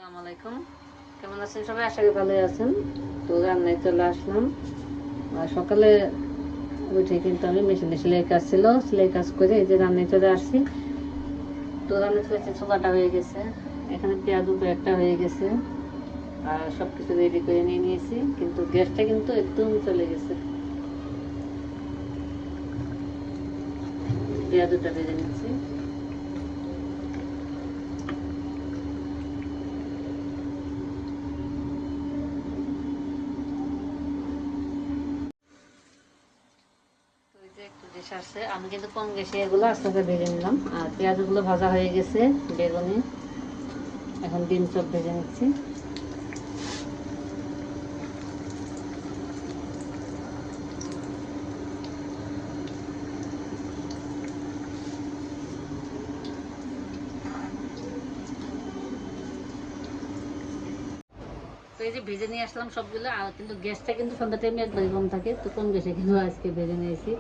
আসসালামু আলাইকুম। কেমন আছেন সবাই? আশা করি ভালোই আছেন। তো রান্নায় চলে আসলাম। সকালে উঠে কিন্তু আমি মেশিনে সেলাই কাজ ছিল, সেলাই কাজ করে এই যে রান্নায় চলে আসছি। তো রান্না চলেছে, ছোলাটা হয়ে গেছে, এখানে পেঁয়াজও একটা হয়ে গেছে, আর সব কিছু রেডি করে নিয়ে নিয়েছি, কিন্তু গ্যাসটা কিন্তু একদম চলে গেছে। পেঁয়াজটা ভেজে নিচ্ছি। আমি কিন্তু কম গ্যাসে এগুলো আস্তে আস্তে ভেজে নিলাম, আর পেঁয়াজগুলো ভাজা হয়ে গেছে, বেগুনি, এখন ডিম চপ ভেজে নিচ্ছি। তো এই যে ভেজে নিয়ে আসলাম সবগুলো, আর কিন্তু গ্যাসটা কিন্তু সন্ধ্যা টাইমে একবারই কম থাকে, তো কম গ্যাসে কিন্তু আজকে ভেজে নিয়েছি।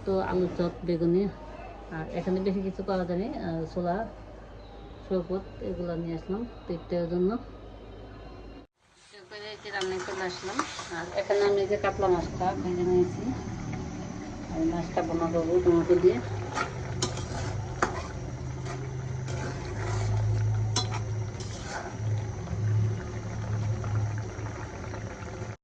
তো আলুর চপ, বেগুনি, আর এখানে বেশি কিছু পাওয়া যায়নি, ছোলা, শরবত এগুলো নিয়ে আসলাম তো ইফতারের জন্য। এরপরে এই যে রান্নায় চলে আসলাম, আর এখানে আমি যে কাতলা মাছটা ভেজে নিয়েছি, আর মাছটা বোনা করবো টমেটো দিয়ে।